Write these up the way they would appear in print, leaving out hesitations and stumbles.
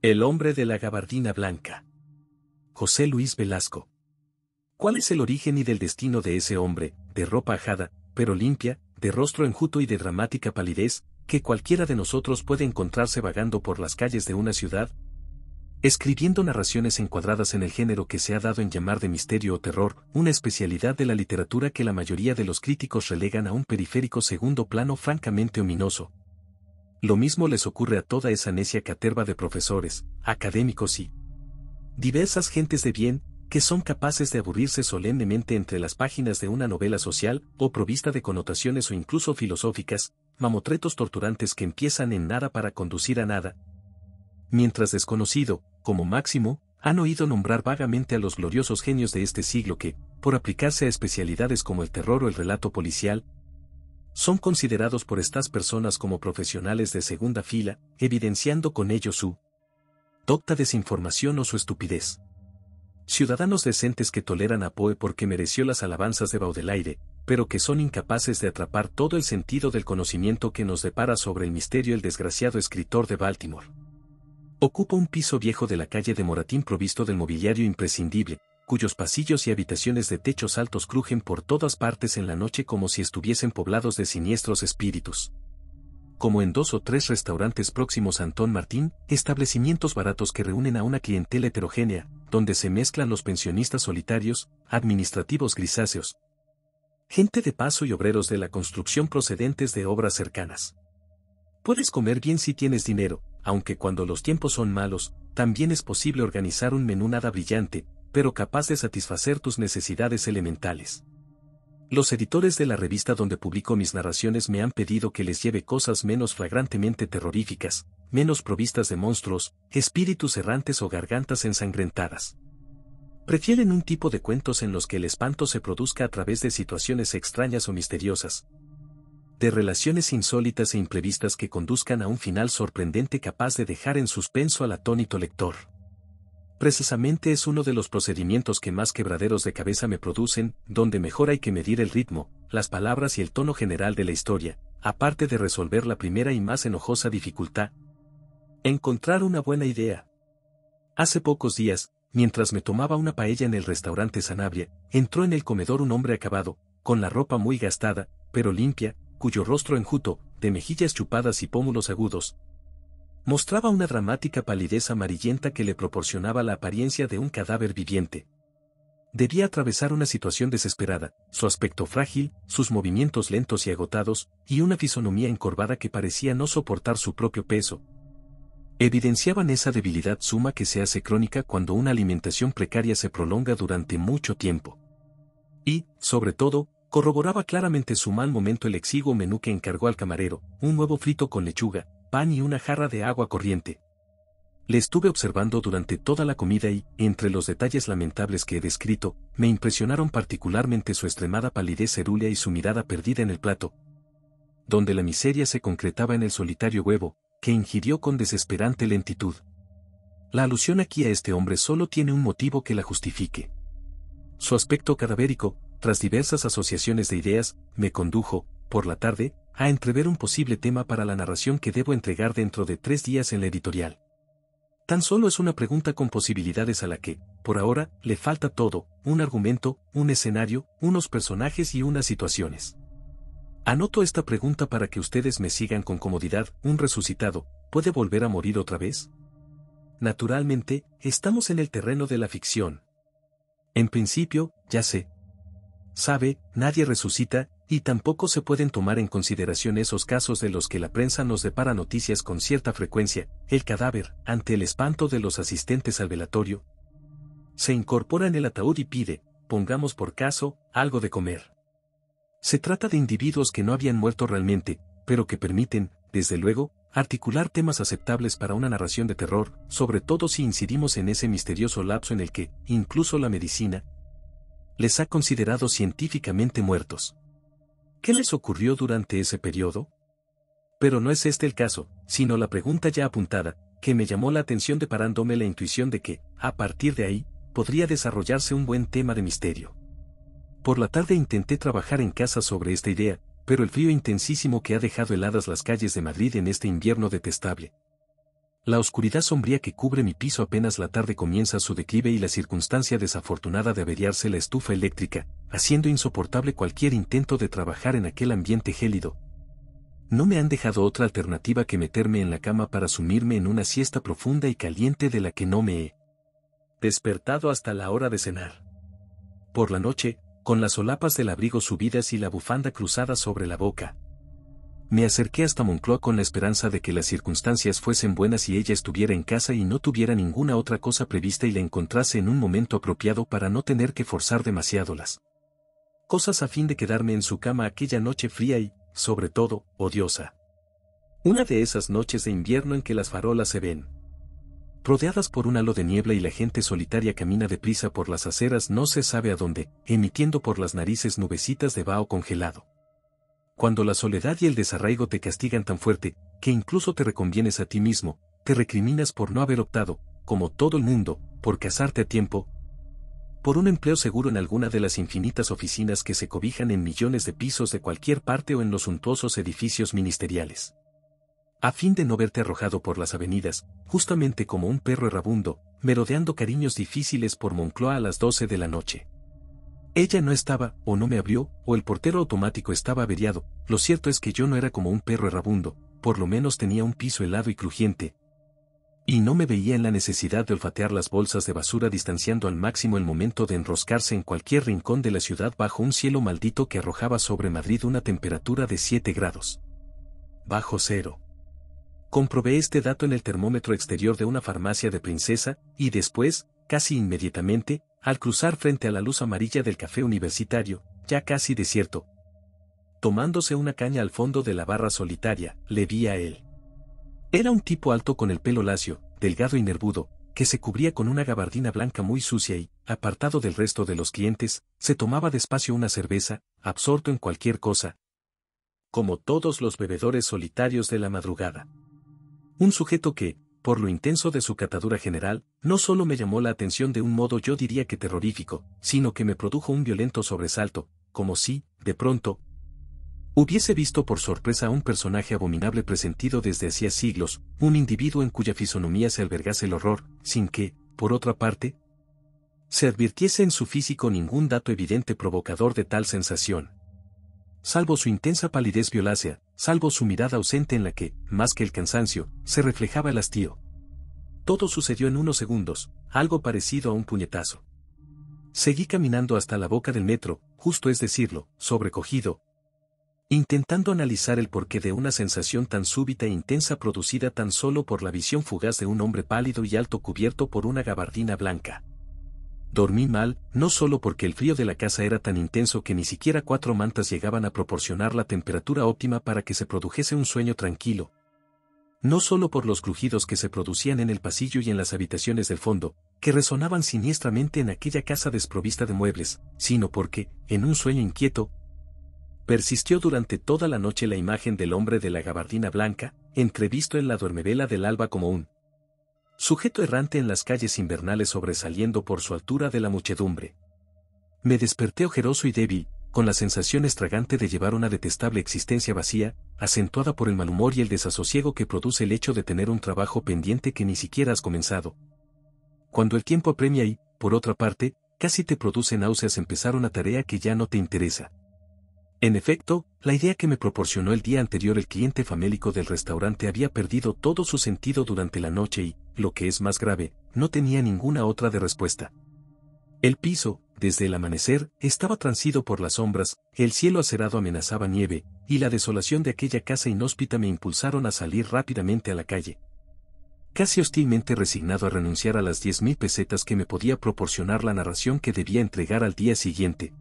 El hombre de la gabardina blanca. José Luis Velasco. ¿Cuál es el origen y del destino de ese hombre, de ropa ajada, pero limpia, de rostro enjuto y de dramática palidez, que cualquiera de nosotros puede encontrarse vagando por las calles de una ciudad? Escribiendo narraciones encuadradas en el género que se ha dado en llamar de misterio o terror, una especialidad de la literatura que la mayoría de los críticos relegan a un periférico segundo plano francamente ominoso. Lo mismo les ocurre a toda esa necia caterva de profesores, académicos y diversas gentes de bien, que son capaces de aburrirse solemnemente entre las páginas de una novela social, o provista de connotaciones o incluso filosóficas, mamotretos torturantes que empiezan en nada para conducir a nada. Mientras desconocido, como máximo, han oído nombrar vagamente a los gloriosos genios de este siglo que, por aplicarse a especialidades como el terror o el relato policial, son considerados por estas personas como profesionales de segunda fila, evidenciando con ello su docta desinformación o su estupidez. Ciudadanos decentes que toleran a Poe porque mereció las alabanzas de Baudelaire, pero que son incapaces de atrapar todo el sentido del conocimiento que nos depara sobre el misterio el desgraciado escritor de Baltimore. Ocupa un piso viejo de la calle de Moratín provisto del mobiliario imprescindible, cuyos pasillos y habitaciones de techos altos crujen por todas partes en la noche como si estuviesen poblados de siniestros espíritus. Como en 2 o 3 restaurantes próximos a Antón Martín, establecimientos baratos que reúnen a una clientela heterogénea, donde se mezclan los pensionistas solitarios, administrativos grisáceos, gente de paso y obreros de la construcción procedentes de obras cercanas. Puedes comer bien si tienes dinero, aunque cuando los tiempos son malos, también es posible organizar un menú nada brillante, pero capaz de satisfacer tus necesidades elementales. Los editores de la revista donde publico mis narraciones me han pedido que les lleve cosas menos flagrantemente terroríficas, menos provistas de monstruos, espíritus errantes o gargantas ensangrentadas. Prefieren un tipo de cuentos en los que el espanto se produzca a través de situaciones extrañas o misteriosas, de relaciones insólitas e imprevistas que conduzcan a un final sorprendente capaz de dejar en suspenso al atónito lector. Precisamente es uno de los procedimientos que más quebraderos de cabeza me producen, donde mejor hay que medir el ritmo, las palabras y el tono general de la historia, aparte de resolver la primera y más enojosa dificultad: encontrar una buena idea. Hace pocos días, mientras me tomaba una paella en el restaurante Sanabria, entró en el comedor un hombre acabado, con la ropa muy gastada, pero limpia, cuyo rostro enjuto, de mejillas chupadas y pómulos agudos, mostraba una dramática palidez amarillenta que le proporcionaba la apariencia de un cadáver viviente. Debía atravesar una situación desesperada, su aspecto frágil, sus movimientos lentos y agotados, y una fisonomía encorvada que parecía no soportar su propio peso, evidenciaban esa debilidad suma que se hace crónica cuando una alimentación precaria se prolonga durante mucho tiempo. Y, sobre todo, corroboraba claramente su mal momento el exiguo menú que encargó al camarero, un huevo frito con lechuga, pan y una jarra de agua corriente. Le estuve observando durante toda la comida y, entre los detalles lamentables que he descrito, me impresionaron particularmente su extremada palidez cerúlea y su mirada perdida en el plato, donde la miseria se concretaba en el solitario huevo, que ingirió con desesperante lentitud. La alusión aquí a este hombre solo tiene un motivo que la justifique. Su aspecto cadavérico, tras diversas asociaciones de ideas, me condujo, por la tarde, a entrever un posible tema para la narración que debo entregar dentro de 3 días en la editorial. Tan solo es una pregunta con posibilidades a la que, por ahora, le falta todo: un argumento, un escenario, unos personajes y unas situaciones. Anoto esta pregunta para que ustedes me sigan con comodidad: ¿un resucitado puede volver a morir otra vez? Naturalmente, estamos en el terreno de la ficción. En principio, ya sé. Sabe, nadie resucita, y tampoco se pueden tomar en consideración esos casos de los que la prensa nos depara noticias con cierta frecuencia: el cadáver, ante el espanto de los asistentes al velatorio, se incorpora en el ataúd y pide, pongamos por caso, algo de comer. Se trata de individuos que no habían muerto realmente, pero que permiten, desde luego, articular temas aceptables para una narración de terror, sobre todo si incidimos en ese misterioso lapso en el que, incluso la medicina, les ha considerado científicamente muertos. ¿Qué les ocurrió durante ese periodo? Pero no es este el caso, sino la pregunta ya apuntada, que me llamó la atención deparándome la intuición de que, a partir de ahí, podría desarrollarse un buen tema de misterio. Por la tarde intenté trabajar en casa sobre esta idea, pero el frío intensísimo que ha dejado heladas las calles de Madrid en este invierno detestable, La oscuridad sombría que cubre mi piso apenas la tarde comienza su declive y la circunstancia desafortunada de averiarse la estufa eléctrica, haciendo insoportable cualquier intento de trabajar en aquel ambiente gélido. No me han dejado otra alternativa que meterme en la cama para sumirme en una siesta profunda y caliente de la que no me he despertado hasta la hora de cenar. Por la noche, con las solapas del abrigo subidas y la bufanda cruzada sobre la boca, me acerqué hasta Moncloa con la esperanza de que las circunstancias fuesen buenas y ella estuviera en casa y no tuviera ninguna otra cosa prevista y la encontrase en un momento apropiado para no tener que forzar demasiado las cosas a fin de quedarme en su cama aquella noche fría y, sobre todo, odiosa. Una de esas noches de invierno en que las farolas se ven rodeadas por un halo de niebla y la gente solitaria camina deprisa por las aceras no se sabe a dónde, emitiendo por las narices nubecitas de vaho congelado. Cuando la soledad y el desarraigo te castigan tan fuerte, que incluso te reconvienes a ti mismo, te recriminas por no haber optado, como todo el mundo, por casarte a tiempo, por un empleo seguro en alguna de las infinitas oficinas que se cobijan en millones de pisos de cualquier parte o en los suntuosos edificios ministeriales. A fin de no verte arrojado por las avenidas, justamente como un perro errabundo, merodeando cariños difíciles por Moncloa a las 12 de la noche. Ella no estaba, o no me abrió, o el portero automático estaba averiado. Lo cierto es que yo no era como un perro errabundo, por lo menos tenía un piso helado y crujiente. Y no me veía en la necesidad de olfatear las bolsas de basura distanciando al máximo el momento de enroscarse en cualquier rincón de la ciudad bajo un cielo maldito que arrojaba sobre Madrid una temperatura de 7 grados bajo cero. Comprobé este dato en el termómetro exterior de una farmacia de Princesa, y después, casi inmediatamente, al cruzar frente a la luz amarilla del café universitario, ya casi desierto, tomándose una caña al fondo de la barra solitaria, le vi a él. Era un tipo alto con el pelo lacio, delgado y nervudo, que se cubría con una gabardina blanca muy sucia y, apartado del resto de los clientes, se tomaba despacio una cerveza, absorto en cualquier cosa, como todos los bebedores solitarios de la madrugada. Un sujeto que, por lo intenso de su catadura general, no solo me llamó la atención de un modo yo diría que terrorífico, sino que me produjo un violento sobresalto, como si, de pronto, hubiese visto por sorpresa a un personaje abominable presentido desde hacía siglos, un individuo en cuya fisonomía se albergase el horror, sin que, por otra parte, se advirtiese en su físico ningún dato evidente provocador de tal sensación. Salvo su intensa palidez violácea, salvo su mirada ausente en la que, más que el cansancio, se reflejaba el hastío. Todo sucedió en unos segundos, algo parecido a un puñetazo. Seguí caminando hasta la boca del metro, justo es decirlo, sobrecogido, intentando analizar el porqué de una sensación tan súbita e intensa producida tan solo por la visión fugaz de un hombre pálido y alto cubierto por una gabardina blanca. Dormí mal, no solo porque el frío de la casa era tan intenso que ni siquiera 4 mantas llegaban a proporcionar la temperatura óptima para que se produjese un sueño tranquilo. No solo por los crujidos que se producían en el pasillo y en las habitaciones del fondo, que resonaban siniestramente en aquella casa desprovista de muebles, sino porque, en un sueño inquieto, persistió durante toda la noche la imagen del hombre de la gabardina blanca, entrevisto en la duermevela del alba como un sujeto errante en las calles invernales sobresaliendo por su altura de la muchedumbre. Me desperté ojeroso y débil, con la sensación estragante de llevar una detestable existencia vacía, acentuada por el mal humor y el desasosiego que produce el hecho de tener un trabajo pendiente que ni siquiera has comenzado. Cuando el tiempo apremia y, por otra parte, casi te produce náuseas empezar una tarea que ya no te interesa. En efecto, la idea que me proporcionó el día anterior el cliente famélico del restaurante había perdido todo su sentido durante la noche y, lo que es más grave, no tenía ninguna otra de respuesta. El piso, desde el amanecer, estaba transido por las sombras, el cielo acerado amenazaba nieve, y la desolación de aquella casa inhóspita me impulsaron a salir rápidamente a la calle. Casi hostilmente resignado a renunciar a las 10.000 pesetas que me podía proporcionar la narración que debía entregar al día siguiente.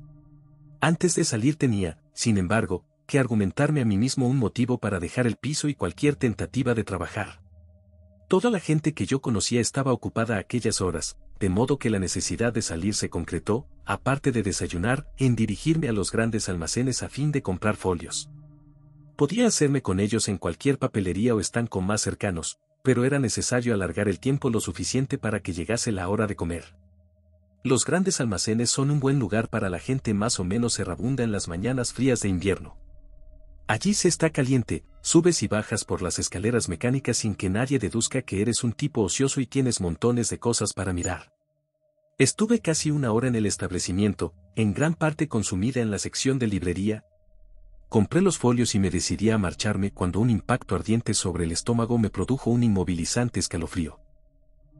Antes de salir tenía, sin embargo, que argumentarme a mí mismo un motivo para dejar el piso y cualquier tentativa de trabajar. Toda la gente que yo conocía estaba ocupada a aquellas horas, de modo que la necesidad de salir se concretó, aparte de desayunar, en dirigirme a los grandes almacenes a fin de comprar folios. Podía hacerme con ellos en cualquier papelería o estanco más cercanos, pero era necesario alargar el tiempo lo suficiente para que llegase la hora de comer. Los grandes almacenes son un buen lugar para la gente más o menos errabunda en las mañanas frías de invierno. Allí se está caliente, subes y bajas por las escaleras mecánicas sin que nadie deduzca que eres un tipo ocioso y tienes montones de cosas para mirar. Estuve casi una hora en el establecimiento, en gran parte consumida en la sección de librería. Compré los folios y me decidí a marcharme cuando un impacto ardiente sobre el estómago me produjo un inmovilizante escalofrío.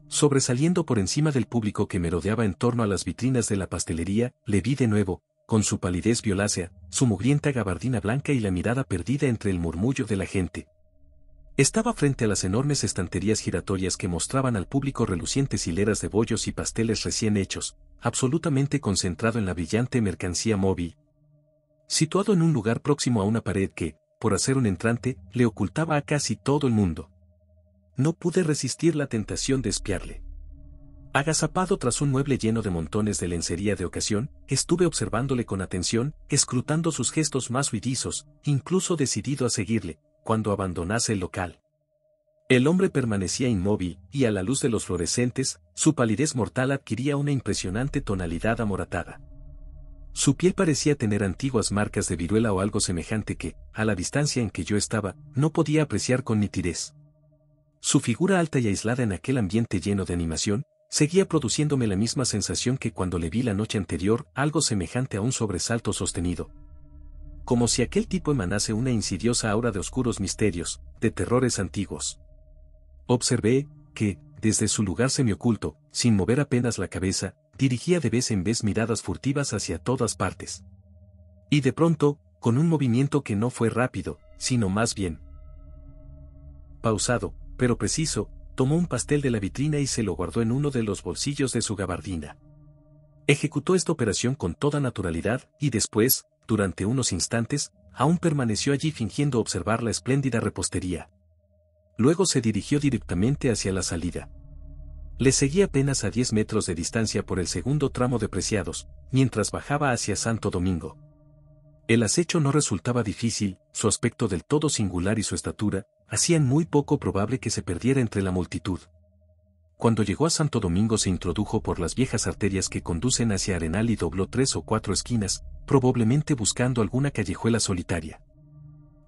Sobresaliendo por encima del público que me rodeaba en torno a las vitrinas de la pastelería, le vi de nuevo, con su palidez violácea, su mugrienta gabardina blanca y la mirada perdida entre el murmullo de la gente. Estaba frente a las enormes estanterías giratorias que mostraban al público relucientes hileras de bollos y pasteles recién hechos, absolutamente concentrado en la brillante mercancía móvil. Situado en un lugar próximo a una pared que, por hacer un entrante, le ocultaba a casi todo el mundo. No pude resistir la tentación de espiarle. Agazapado tras un mueble lleno de montones de lencería de ocasión, estuve observándole con atención, escrutando sus gestos más huidizos, incluso decidido a seguirle, cuando abandonase el local. El hombre permanecía inmóvil, y a la luz de los fluorescentes, su palidez mortal adquiría una impresionante tonalidad amoratada. Su piel parecía tener antiguas marcas de viruela o algo semejante que, a la distancia en que yo estaba, no podía apreciar con nitidez. Su figura alta y aislada en aquel ambiente lleno de animación, seguía produciéndome la misma sensación que cuando le vi la noche anterior, algo semejante a un sobresalto sostenido. Como si aquel tipo emanase una insidiosa aura de oscuros misterios, de terrores antiguos. Observé que, desde su lugar semioculto, sin mover apenas la cabeza, dirigía de vez en vez miradas furtivas hacia todas partes. Y de pronto, con un movimiento que no fue rápido, sino más bien pausado, pero preciso, tomó un pastel de la vitrina y se lo guardó en uno de los bolsillos de su gabardina. Ejecutó esta operación con toda naturalidad, y después, durante unos instantes, aún permaneció allí fingiendo observar la espléndida repostería. Luego se dirigió directamente hacia la salida. Le seguí apenas a 10 metros de distancia por el segundo tramo de Preciados, mientras bajaba hacia Santo Domingo. El acecho no resultaba difícil, su aspecto del todo singular y su estatura, hacían muy poco probable que se perdiera entre la multitud. Cuando llegó a Santo Domingo se introdujo por las viejas arterias que conducen hacia Arenal y dobló 3 o 4 esquinas, probablemente buscando alguna callejuela solitaria.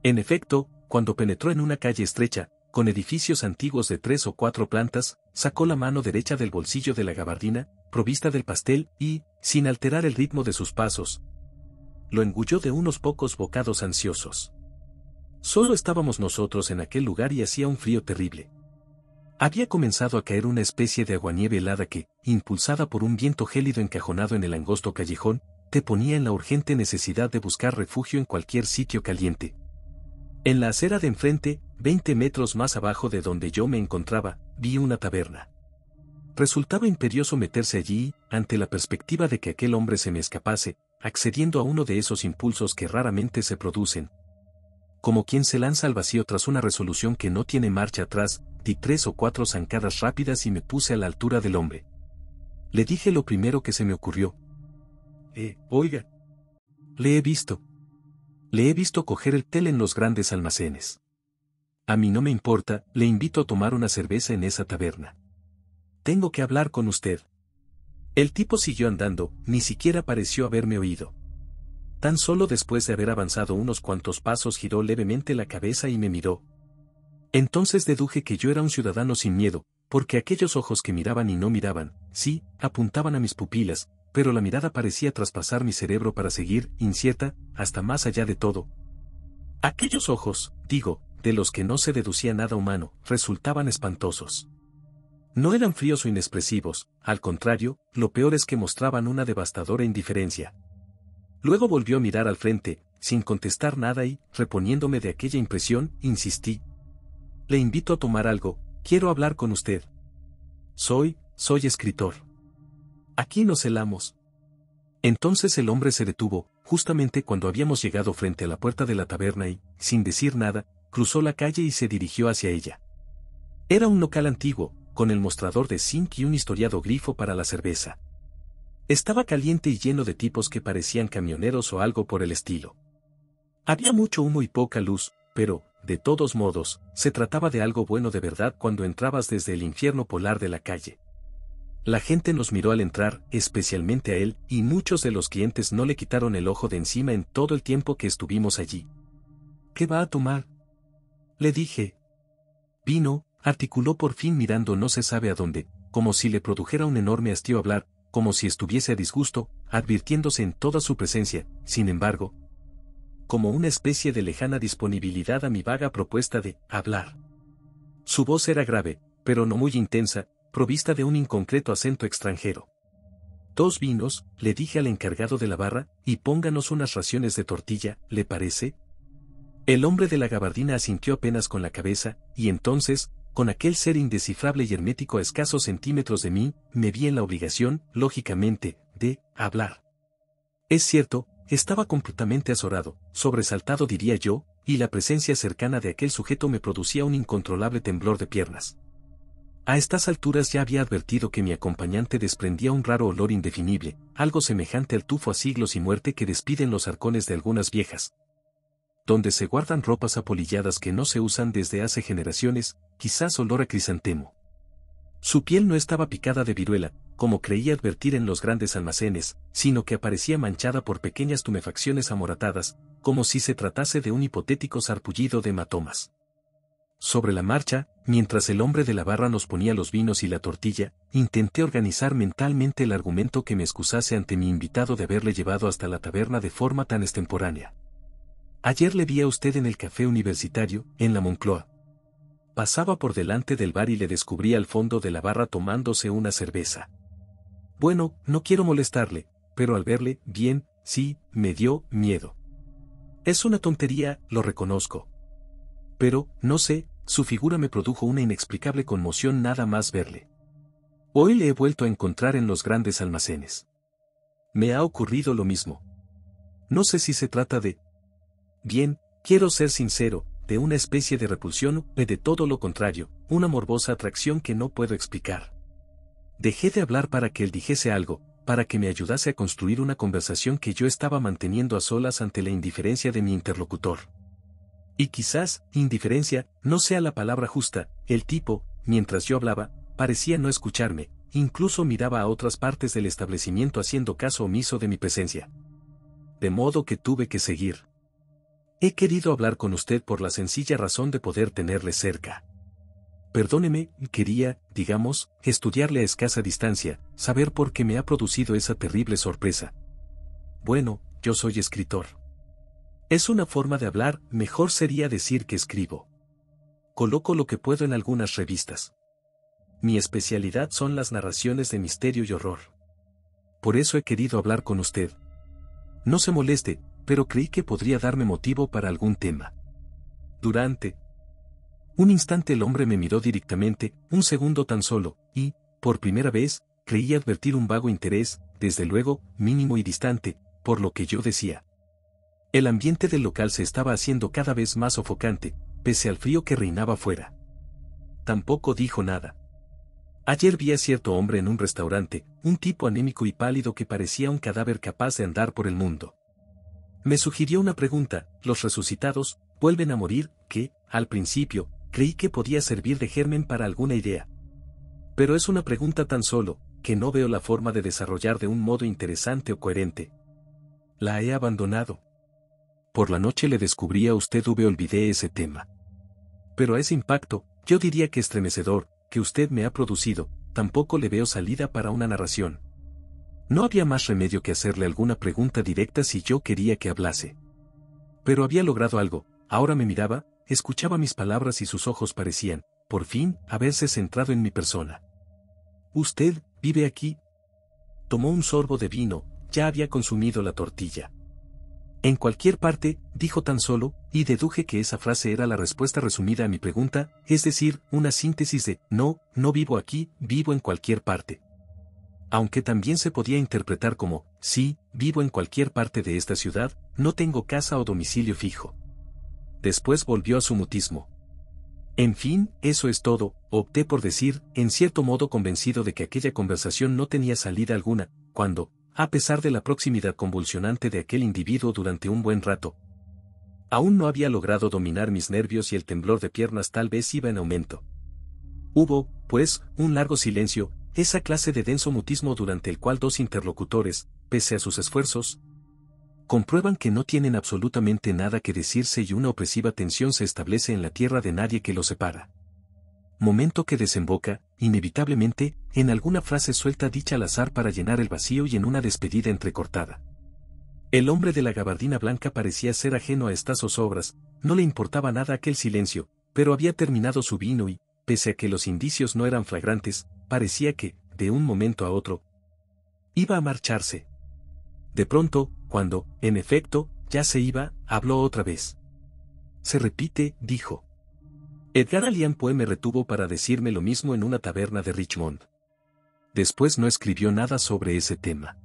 En efecto, cuando penetró en una calle estrecha, con edificios antiguos de 3 o 4 plantas, sacó la mano derecha del bolsillo de la gabardina, provista del pastel, y, sin alterar el ritmo de sus pasos, lo engulló de unos pocos bocados ansiosos. Solo estábamos nosotros en aquel lugar y hacía un frío terrible. Había comenzado a caer una especie de aguanieve helada que, impulsada por un viento gélido encajonado en el angosto callejón, te ponía en la urgente necesidad de buscar refugio en cualquier sitio caliente. En la acera de enfrente, 20 metros más abajo de donde yo me encontraba, vi una taberna. Resultaba imperioso meterse allí, ante la perspectiva de que aquel hombre se me escapase, accediendo a uno de esos impulsos que raramente se producen. Como quien se lanza al vacío tras una resolución que no tiene marcha atrás, di 3 o 4 zancadas rápidas y me puse a la altura del hombre. Le dije lo primero que se me ocurrió. Oiga. Le he visto coger el té en los grandes almacenes. A mí no me importa, le invito a tomar una cerveza en esa taberna. Tengo que hablar con usted. El tipo siguió andando, ni siquiera pareció haberme oído. Tan solo después de haber avanzado unos cuantos pasos giró levemente la cabeza y me miró. Entonces deduje que yo era un ciudadano sin miedo, porque aquellos ojos que miraban y no miraban, sí, apuntaban a mis pupilas, pero la mirada parecía traspasar mi cerebro para seguir, incierta, hasta más allá de todo. Aquellos ojos, digo, de los que no se deducía nada humano, resultaban espantosos. No eran fríos o inexpresivos, al contrario, lo peor es que mostraban una devastadora indiferencia. Luego volvió a mirar al frente, sin contestar nada y, reponiéndome de aquella impresión, insistí. Le invito a tomar algo, quiero hablar con usted. Soy escritor. Aquí nos celamos. Entonces el hombre se detuvo, justamente cuando habíamos llegado frente a la puerta de la taberna y, sin decir nada, cruzó la calle y se dirigió hacia ella. Era un local antiguo, con el mostrador de zinc y un historiado grifo para la cerveza. Estaba caliente y lleno de tipos que parecían camioneros o algo por el estilo. Había mucho humo y poca luz, pero, de todos modos, se trataba de algo bueno de verdad cuando entrabas desde el infierno polar de la calle. La gente nos miró al entrar, especialmente a él, y muchos de los clientes no le quitaron el ojo de encima en todo el tiempo que estuvimos allí. ¿Qué va a tomar? Le dije. Vino, articuló por fin mirando no se sabe a dónde, como si le produjera un enorme hastío hablar, como si estuviese a disgusto, advirtiéndose en toda su presencia, sin embargo, como una especie de lejana disponibilidad a mi vaga propuesta de hablar. Su voz era grave, pero no muy intensa, provista de un inconcreto acento extranjero. 2 vinos, le dije al encargado de la barra, y pónganos unas raciones de tortilla, ¿le parece? El hombre de la gabardina asintió apenas con la cabeza, y entonces, con aquel ser indescifrable y hermético a escasos centímetros de mí, me vi en la obligación, lógicamente, de hablar. Es cierto, estaba completamente azorado, sobresaltado diría yo, y la presencia cercana de aquel sujeto me producía un incontrolable temblor de piernas. A estas alturas ya había advertido que mi acompañante desprendía un raro olor indefinible, algo semejante al tufo a siglos y muerte que despiden los arcones de algunas viejas, donde se guardan ropas apolilladas que no se usan desde hace generaciones, quizás olor a crisantemo. Su piel no estaba picada de viruela, como creía advertir en los grandes almacenes, sino que aparecía manchada por pequeñas tumefacciones amoratadas, como si se tratase de un hipotético sarpullido de hematomas. Sobre la marcha, mientras el hombre de la barra nos ponía los vinos y la tortilla, intenté organizar mentalmente el argumento que me excusase ante mi invitado de haberle llevado hasta la taberna de forma tan extemporánea. Ayer le vi a usted en el café universitario, en la Moncloa. Pasaba por delante del bar y le descubrí al fondo de la barra tomándose una cerveza. Bueno, no quiero molestarle, pero al verle, bien, sí, me dio miedo. Es una tontería, lo reconozco. Pero, no sé, su figura me produjo una inexplicable conmoción nada más verle. Hoy le he vuelto a encontrar en los grandes almacenes. Me ha ocurrido lo mismo. No sé si se trata de... Bien, quiero ser sincero, de una especie de repulsión o de todo lo contrario, una morbosa atracción que no puedo explicar. Dejé de hablar para que él dijese algo, para que me ayudase a construir una conversación que yo estaba manteniendo a solas ante la indiferencia de mi interlocutor. Y quizás, indiferencia, no sea la palabra justa, el tipo, mientras yo hablaba, parecía no escucharme, incluso miraba a otras partes del establecimiento haciendo caso omiso de mi presencia. De modo que tuve que seguir. He querido hablar con usted por la sencilla razón de poder tenerle cerca. Perdóneme, quería, digamos, estudiarle a escasa distancia, saber por qué me ha producido esa terrible sorpresa. Bueno, yo soy escritor. Es una forma de hablar, mejor sería decir que escribo. Coloco lo que puedo en algunas revistas. Mi especialidad son las narraciones de misterio y horror. Por eso he querido hablar con usted. No se moleste, pero creí que podría darme motivo para algún tema. Durante un instante el hombre me miró directamente, un segundo tan solo, y, por primera vez, creí advertir un vago interés, desde luego, mínimo y distante, por lo que yo decía. El ambiente del local se estaba haciendo cada vez más sofocante, pese al frío que reinaba fuera. Tampoco dijo nada. Ayer vi a cierto hombre en un restaurante, un tipo anémico y pálido que parecía un cadáver capaz de andar por el mundo. Me sugirió una pregunta, ¿los resucitados vuelven a morir? Que, al principio, creí que podía servir de germen para alguna idea. Pero es una pregunta tan solo, que no veo la forma de desarrollar de un modo interesante o coherente. La he abandonado. Por la noche le descubrí a usted olvidé ese tema. Pero a ese impacto, yo diría que estremecedor, que usted me ha producido, tampoco le veo salida para una narración. No había más remedio que hacerle alguna pregunta directa si yo quería que hablase. Pero había logrado algo, ahora me miraba, escuchaba mis palabras y sus ojos parecían, por fin, haberse centrado en mi persona. ¿Usted vive aquí? Tomó un sorbo de vino, ya había consumido la tortilla. En cualquier parte, dijo tan solo, y deduje que esa frase era la respuesta resumida a mi pregunta, es decir, una síntesis de, no, no vivo aquí, vivo en cualquier parte. Aunque también se podía interpretar como, sí, vivo en cualquier parte de esta ciudad, no tengo casa o domicilio fijo. Después volvió a su mutismo. En fin, eso es todo, opté por decir, en cierto modo convencido de que aquella conversación no tenía salida alguna, cuando, a pesar de la proximidad convulsionante de aquel individuo durante un buen rato, aún no había logrado dominar mis nervios y el temblor de piernas tal vez iba en aumento. Hubo, pues, un largo silencio, esa clase de denso mutismo durante el cual dos interlocutores, pese a sus esfuerzos, comprueban que no tienen absolutamente nada que decirse y una opresiva tensión se establece en la tierra de nadie que los separa. Momento que desemboca, inevitablemente, en alguna frase suelta dicha al azar para llenar el vacío y en una despedida entrecortada. El hombre de la gabardina blanca parecía ser ajeno a estas zozobras, no le importaba nada aquel silencio, pero había terminado su vino y, pese a que los indicios no eran flagrantes, parecía que, de un momento a otro, iba a marcharse. De pronto, cuando, en efecto, ya se iba, habló otra vez. Se repite, dijo. Edgar Allan Poe me retuvo para decirme lo mismo en una taberna de Richmond. Después no escribió nada sobre ese tema.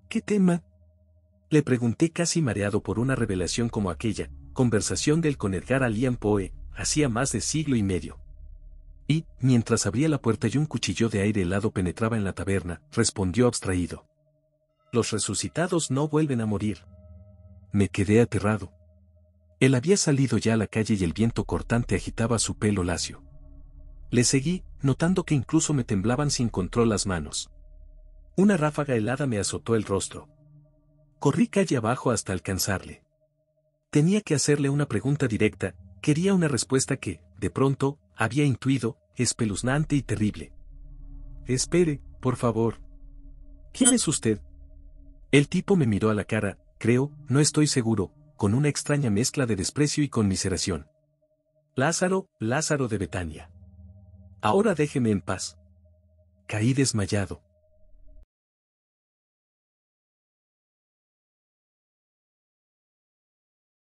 ¿Qué tema? Le pregunté casi mareado por una revelación como aquella, conversación de él con Edgar Allan Poe, hacía más de siglo y medio. Y, mientras abría la puerta y un cuchillo de aire helado penetraba en la taberna, respondió abstraído. Los resucitados no vuelven a morir. Me quedé aterrado. Él había salido ya a la calle y el viento cortante agitaba su pelo lacio. Le seguí, notando que incluso me temblaban sin control las manos. Una ráfaga helada me azotó el rostro. Corrí calle abajo hasta alcanzarle. Tenía que hacerle una pregunta directa, quería una respuesta que, de pronto, había intuido, espeluznante y terrible. Espere, por favor. ¿Quién es usted? El tipo me miró a la cara, creo, no estoy seguro, con una extraña mezcla de desprecio y conmiseración. Lázaro, Lázaro de Betania. Ahora déjeme en paz. Caí desmayado.